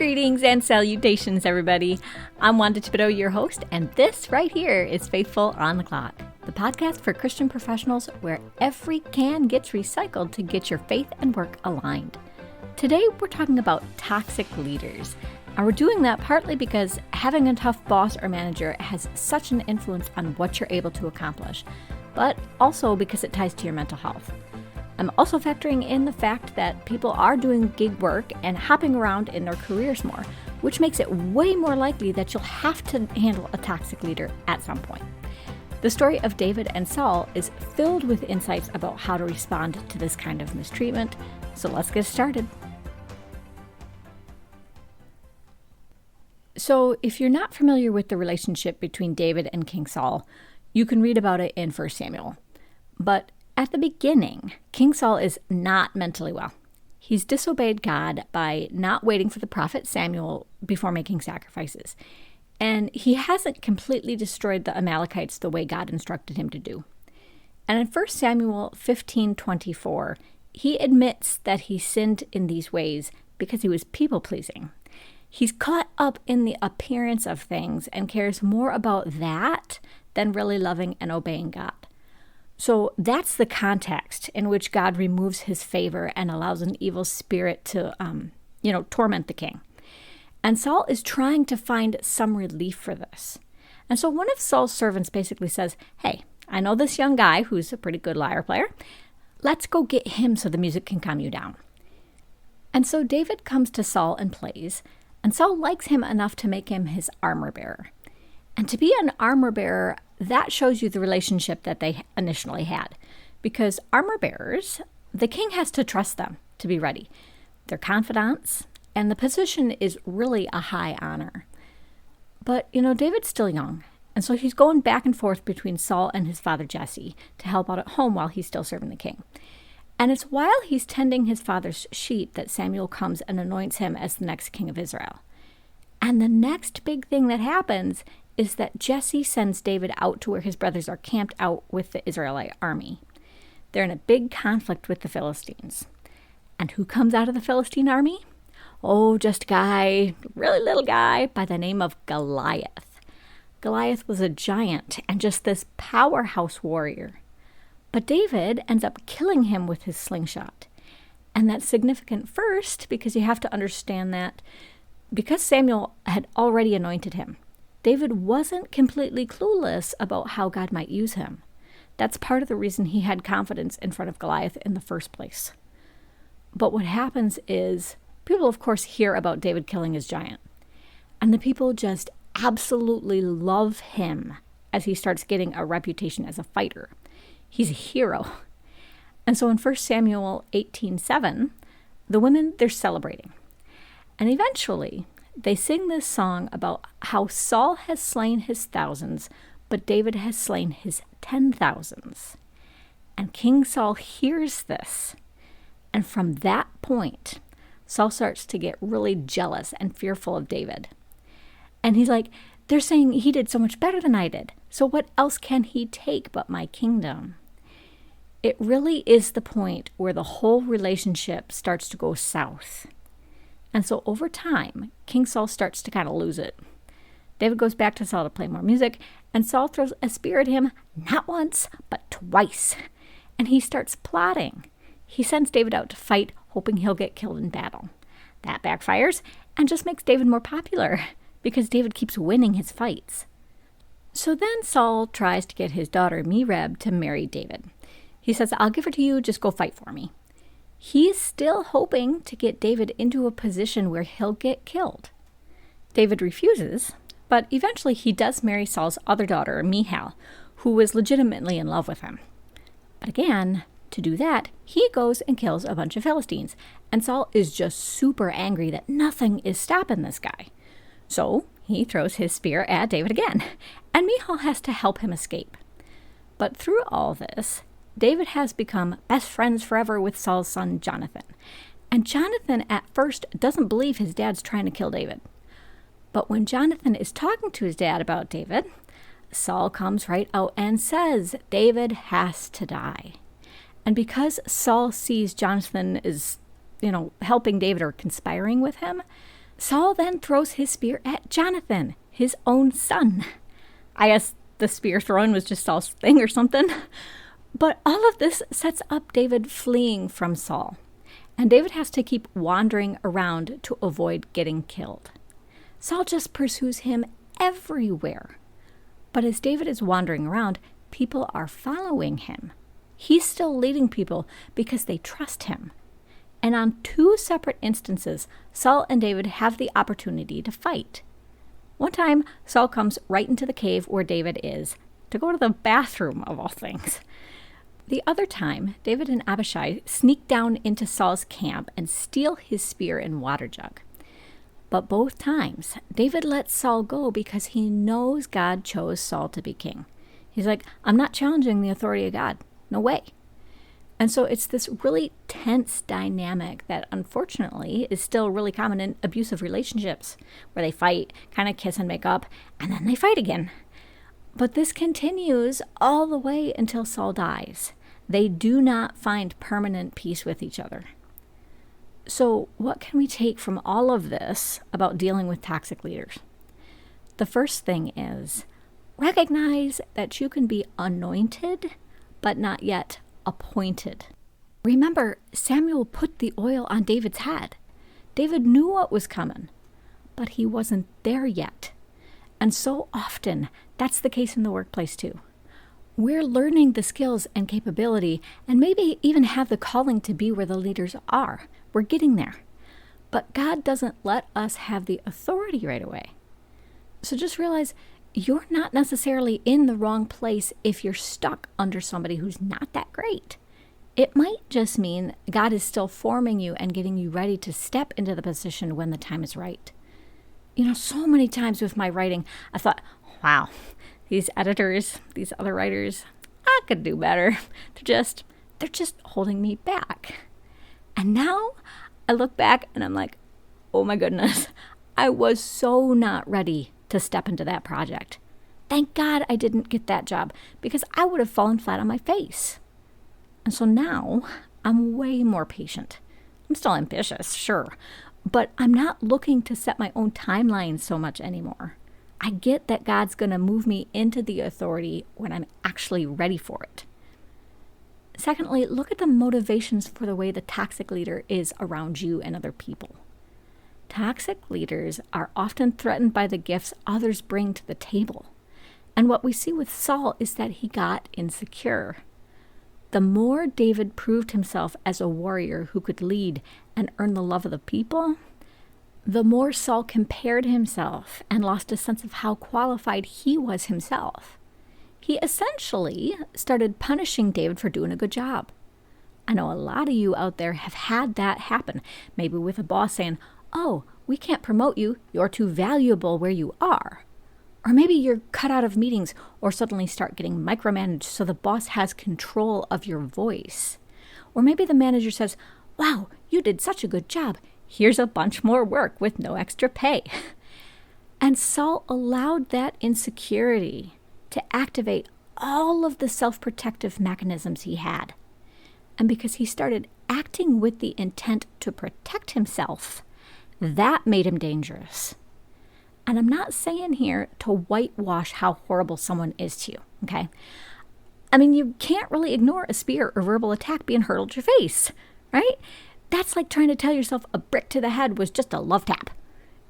Greetings and salutations, everybody. I'm Wanda Thibodeau, your host, and this right here is Faithful on the Clock, the podcast for Christian professionals where every can gets recycled to get your faith and work aligned. Today, we're talking about toxic leaders, and we're doing that partly because having a tough boss or manager has such an influence on what you're able to accomplish, but also because it ties to your mental health. I'm also factoring in the fact that people are doing gig work and hopping around in their careers more, which makes it way more likely that you'll have to handle a toxic leader at some point. The story of David and Saul is filled with insights about how to respond to this kind of mistreatment, so let's get started. So if you're not familiar with the relationship between David and King Saul, you can read about it in 1 Samuel. But at the beginning, King Saul is not mentally well. He's disobeyed God by not waiting for the prophet Samuel before making sacrifices. And he hasn't completely destroyed the Amalekites the way God instructed him to do. And in 1 Samuel 15:24, he admits that he sinned in these ways because he was people-pleasing. He's caught up in the appearance of things and cares more about that than really loving and obeying God. So that's the context in which God removes his favor and allows an evil spirit to, torment the king. And Saul is trying to find some relief for this. And so one of Saul's servants basically says, hey, I know this young guy who's a pretty good lyre player. Let's go get him so the music can calm you down. And so David comes to Saul and plays, and Saul likes him enough to make him his armor bearer. And to be an armor bearer, that shows you the relationship that they initially had. Because armor bearers, the king has to trust them to be ready. They're confidants, and the position is really a high honor. But, David's still young, and so he's going back and forth between Saul and his father Jesse to help out at home while he's still serving the king. And it's while he's tending his father's sheep that Samuel comes and anoints him as the next king of Israel. And the next big thing that happens is that Jesse sends David out to where his brothers are camped out with the Israelite army. They're in a big conflict with the Philistines. And who comes out of the Philistine army? Oh, just a guy, really little guy by the name of Goliath. Goliath was a giant and just this powerhouse warrior. But David ends up killing him with his slingshot. And that's significant first because you have to understand that because Samuel had already anointed him, David wasn't completely clueless about how God might use him. That's part of the reason he had confidence in front of Goliath in the first place. But what happens is, people of course hear about David killing his giant. And the people just absolutely love him as he starts getting a reputation as a fighter. He's a hero. And so in 1 Samuel 18:7, the women, they're celebrating. And eventually, they sing this song about how Saul has slain his thousands, but David has slain his 10,000s. And King Saul hears this. And from that point, Saul starts to get really jealous and fearful of David. And he's like, they're saying he did so much better than I did. So what else can he take but my kingdom? It really is the point where the whole relationship starts to go south. And so over time, King Saul starts to kind of lose it. David goes back to Saul to play more music, and Saul throws a spear at him not once, but twice. And he starts plotting. He sends David out to fight, hoping he'll get killed in battle. That backfires and just makes David more popular, because David keeps winning his fights. So then Saul tries to get his daughter Merab to marry David. He says, I'll give her to you, just go fight for me. He's still hoping to get David into a position where he'll get killed. David refuses, but eventually he does marry Saul's other daughter, Michal, who was legitimately in love with him. But again, to do that, he goes and kills a bunch of Philistines, and Saul is just super angry that nothing is stopping this guy. So he throws his spear at David again, and Michal has to help him escape. But through all this, David has become best friends forever with Saul's son, Jonathan. And Jonathan at first doesn't believe his dad's trying to kill David. But when Jonathan is talking to his dad about David, Saul comes right out and says, David has to die. And because Saul sees Jonathan is, helping David or conspiring with him, Saul then throws his spear at Jonathan, his own son. I guess the spear throwing was just Saul's thing or something. But all of this sets up David fleeing from Saul. And David has to keep wandering around to avoid getting killed. Saul just pursues him everywhere. But as David is wandering around, people are following him. He's still leading people because they trust him. And on 2 separate instances, Saul and David have the opportunity to fight. One time, Saul comes right into the cave where David is to go to the bathroom, of all things. The other time, David and Abishai sneak down into Saul's camp and steal his spear and water jug. But both times, David lets Saul go because he knows God chose Saul to be king. He's like, I'm not challenging the authority of God. No way. And so it's this really tense dynamic that unfortunately is still really common in abusive relationships, where they fight, kind of kiss and make up, and then they fight again. But this continues all the way until Saul dies. They do not find permanent peace with each other. So what can we take from all of this about dealing with toxic leaders? The first thing is recognize that you can be anointed, but not yet appointed. Remember, Samuel put the oil on David's head. David knew what was coming, but he wasn't there yet. And so often, that's the case in the workplace too. We're learning the skills and capability, and maybe even have the calling to be where the leaders are. We're getting there. But God doesn't let us have the authority right away. So just realize you're not necessarily in the wrong place if you're stuck under somebody who's not that great. It might just mean God is still forming you and getting you ready to step into the position when the time is right. You know, so many times with my writing, I thought, wow, these editors, these other writers, I could do better. They're just holding me back. And now I look back and I'm like, oh my goodness, I was so not ready to step into that project. Thank God I didn't get that job because I would have fallen flat on my face. And so now I'm way more patient. I'm still ambitious, sure, but I'm not looking to set my own timeline so much anymore. I get that God's going to move me into the authority when I'm actually ready for it. Secondly, look at the motivations for the way the toxic leader is around you and other people. Toxic leaders are often threatened by the gifts others bring to the table. And what we see with Saul is that he got insecure. The more David proved himself as a warrior who could lead and earn the love of the people, the more Saul compared himself and lost a sense of how qualified he was himself. He essentially started punishing David for doing a good job. I know a lot of you out there have had that happen, maybe with a boss saying, oh, we can't promote you, you're too valuable where you are. Or maybe you're cut out of meetings or suddenly start getting micromanaged so the boss has control of your voice. Or maybe the manager says, wow, you did such a good job. Here's a bunch more work with no extra pay. And Saul allowed that insecurity to activate all of the self-protective mechanisms he had. And because he started acting with the intent to protect himself, that made him dangerous. And I'm not saying here to whitewash how horrible someone is to you, okay? I mean, you can't really ignore a spear or verbal attack being hurled at your face, right? That's like trying to tell yourself a brick to the head was just a love tap.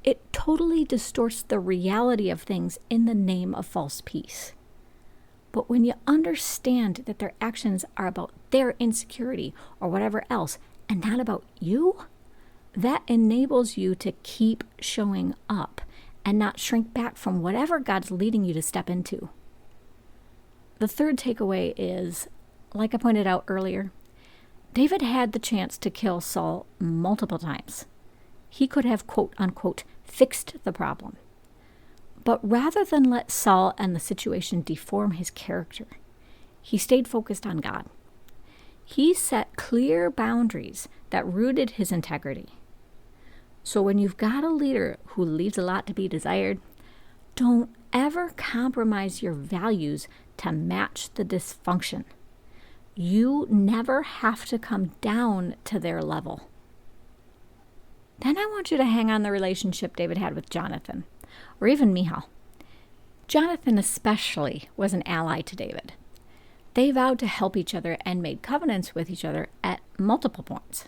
It totally distorts the reality of things in the name of false peace. But when you understand that their actions are about their insecurity or whatever else, and not about you, that enables you to keep showing up and not shrink back from whatever God's leading you to step into. The third takeaway is, like I pointed out earlier, David had the chance to kill Saul multiple times. He could have, quote unquote, fixed the problem. But rather than let Saul and the situation deform his character, he stayed focused on God. He set clear boundaries that rooted his integrity. So when you've got a leader who leaves a lot to be desired, don't ever compromise your values to match the dysfunction. You never have to come down to their level. Then I want you to hang on the relationship David had with Jonathan, or even Michal. Jonathan especially was an ally to David. They vowed to help each other and made covenants with each other at multiple points.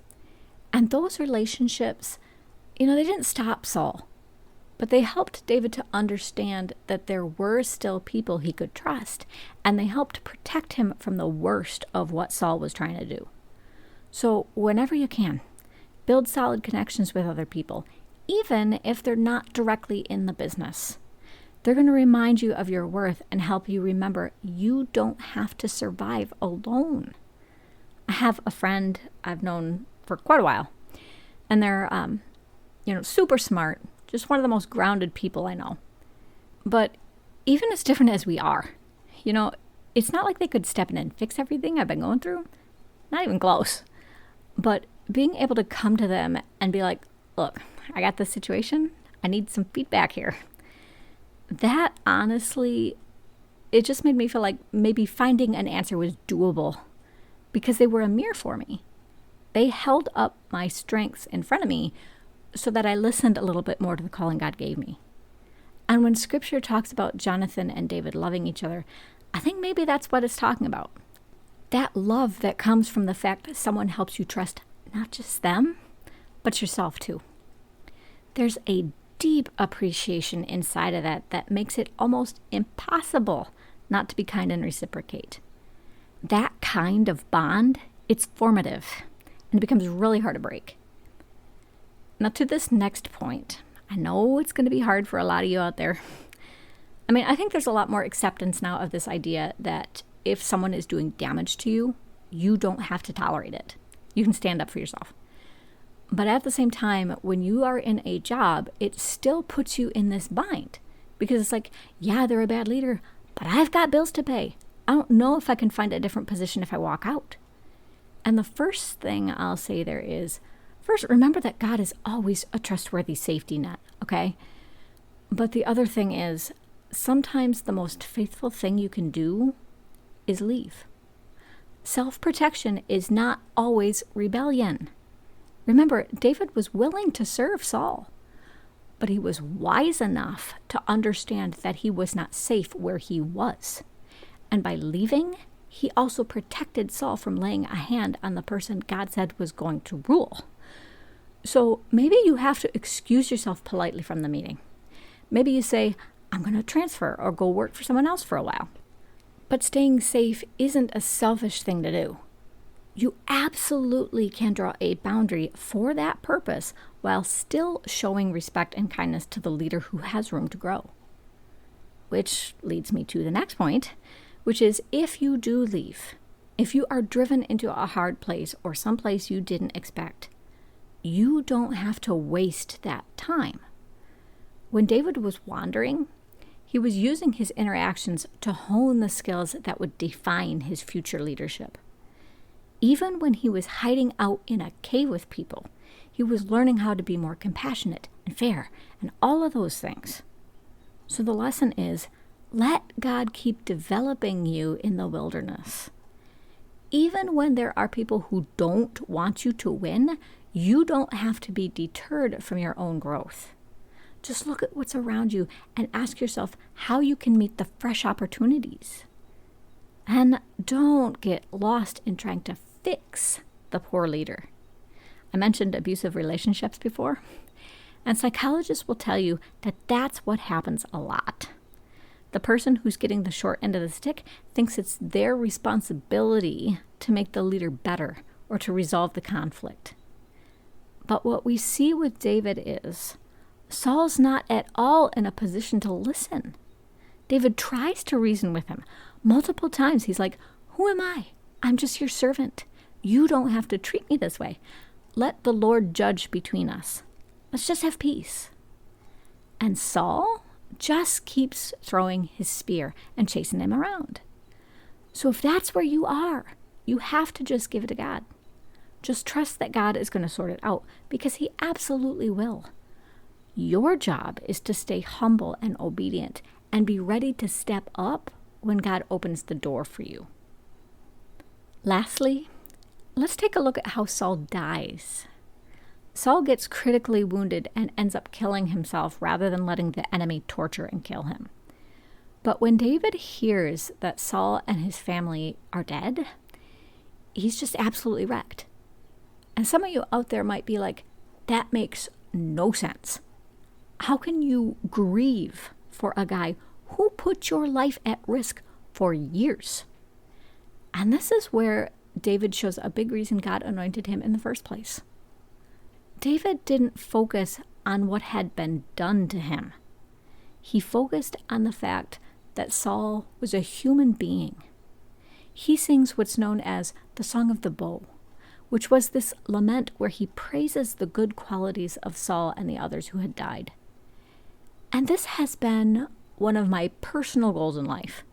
And those relationships, they didn't stop Saul, but they helped David to understand that there were still people he could trust, and they helped protect him from the worst of what Saul was trying to do. So whenever you can, build solid connections with other people, even if they're not directly in the business. They're going to remind you of your worth and help you remember you don't have to survive alone. I have a friend I've known for quite a while, and they're, super smart, just one of the most grounded people I know. But even as different as we are, it's not like they could step in and fix everything I've been going through. Not even close. But being able to come to them and be like, look, I got this situation. I need some feedback here. That honestly, it just made me feel like maybe finding an answer was doable because they were a mirror for me. They held up my strengths in front of me so that I listened a little bit more to the calling God gave me. And when scripture talks about Jonathan and David loving each other, I think maybe that's what it's talking about. That love that comes from the fact that someone helps you trust not just them, but yourself too. There's a deep appreciation inside of that makes it almost impossible not to be kind and reciprocate. That kind of bond, it's formative, and it becomes really hard to break. Now to this next point, I know it's going to be hard for a lot of you out there. I think there's a lot more acceptance now of this idea that if someone is doing damage to you, you don't have to tolerate it. You can stand up for yourself. But at the same time, when you are in a job, it still puts you in this bind. Because it's like, yeah, they're a bad leader, but I've got bills to pay. I don't know if I can find a different position if I walk out. And the first thing I'll say there is, first, remember that God is always a trustworthy safety net, okay? But the other thing is, sometimes the most faithful thing you can do is leave. Self-protection is not always rebellion. Remember, David was willing to serve Saul, but he was wise enough to understand that he was not safe where he was. And by leaving, he also protected Saul from laying a hand on the person God said was going to rule. So maybe you have to excuse yourself politely from the meeting. Maybe you say, I'm going to transfer or go work for someone else for a while. But staying safe isn't a selfish thing to do. You absolutely can draw a boundary for that purpose while still showing respect and kindness to the leader who has room to grow. Which leads me to the next point, which is if you do leave, if you are driven into a hard place or someplace you didn't expect, you don't have to waste that time. When David was wandering, he was using his interactions to hone the skills that would define his future leadership. Even when he was hiding out in a cave with people, he was learning how to be more compassionate and fair and all of those things. So the lesson is, let God keep developing you in the wilderness. Even when there are people who don't want you to win, you don't have to be deterred from your own growth. Just look at what's around you and ask yourself how you can meet the fresh opportunities. And don't get lost in trying to fix the poor leader. I mentioned abusive relationships before, and psychologists will tell you that that's what happens a lot. The person who's getting the short end of the stick thinks it's their responsibility to make the leader better or to resolve the conflict. But what we see with David is Saul's not at all in a position to listen. David tries to reason with him. Multiple times he's like, who am I? I'm just your servant. You don't have to treat me this way. Let the Lord judge between us. Let's just have peace. And Saul just keeps throwing his spear and chasing him around. So if that's where you are, you have to just give it to God. Just trust that God is going to sort it out because he absolutely will. Your job is to stay humble and obedient and be ready to step up when God opens the door for you. Lastly, let's take a look at how Saul dies. Saul gets critically wounded and ends up killing himself rather than letting the enemy torture and kill him. But when David hears that Saul and his family are dead, he's just absolutely wrecked. And some of you out there might be like, that makes no sense. How can you grieve for a guy who put your life at risk for years? And this is where David shows a big reason God anointed him in the first place. David didn't focus on what had been done to him. He focused on the fact that Saul was a human being. He sings what's known as the Song of the Bow, which was this lament where he praises the good qualities of Saul and the others who had died. And this has been one of my personal goals in life.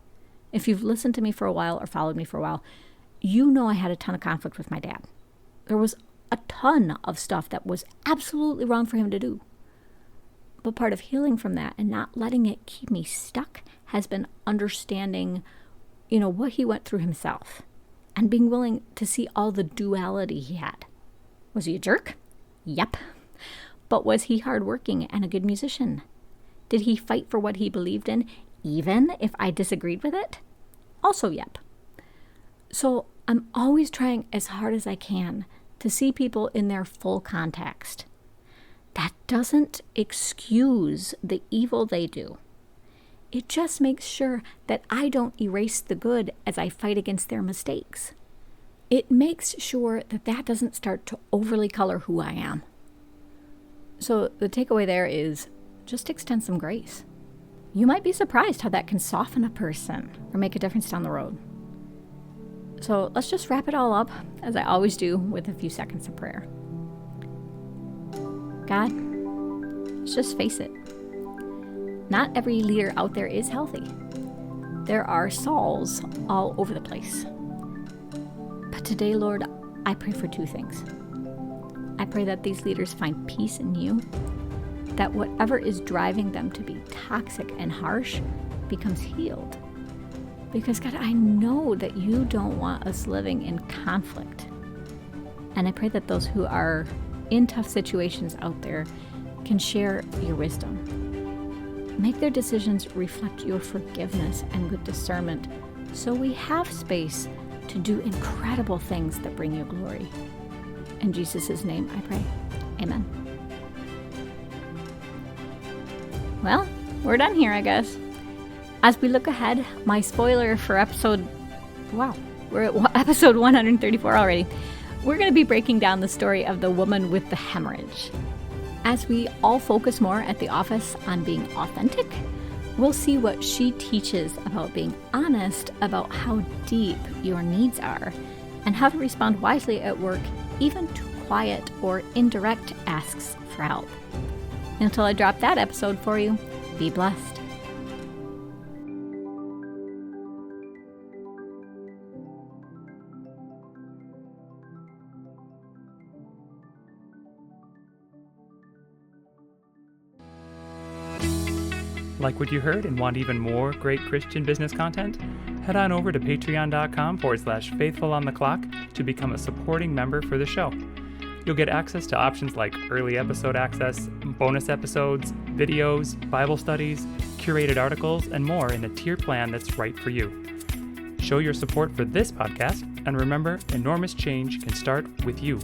If you've listened to me for a while or followed me for a while, you know I had a ton of conflict with my dad. There was a ton of stuff that was absolutely wrong for him to do. But part of healing from that and not letting it keep me stuck has been understanding, what he went through himself and being willing to see all the duality he had. Was he a jerk? Yep. But was he hardworking and a good musician? Did he fight for what he believed in, even if I disagreed with it? Also, yep. So I'm always trying as hard as I can to see people in their full context. That doesn't excuse the evil they do. It just makes sure that I don't erase the good as I fight against their mistakes. It makes sure that that doesn't start to overly color who I am. So the takeaway there is just extend some grace. You might be surprised how that can soften a person or make a difference down the road. So let's just wrap it all up, as I always do, with a few seconds of prayer. God, let's just face it. Not every leader out there is healthy. There are Sauls all over the place. But today, Lord, I pray for two things. I pray that these leaders find peace in you, that whatever is driving them to be toxic and harsh becomes healed. Because God, I know that you don't want us living in conflict. And I pray that those who are in tough situations out there can share your wisdom. Make their decisions reflect your forgiveness and good discernment so we have space to do incredible things that bring you glory. In Jesus' name I pray. Amen. Well, we're done here, I guess. As we look ahead, my spoiler for we're at episode 134 already. We're going to be breaking down the story of the woman with the hemorrhage. As we all focus more at the office on being authentic, we'll see what she teaches about being honest about how deep your needs are and how to respond wisely at work, even to quiet or indirect asks for help. Until I drop that episode for you, be blessed. Like what you heard and want even more great Christian business content? Head on over to patreon.com/faithfulonclock to become a supporting member for the show. You'll get access to options like early episode access, bonus episodes, videos, Bible studies, curated articles, and more in a tier plan that's right for you. Show your support for this podcast, and remember, enormous change can start with you.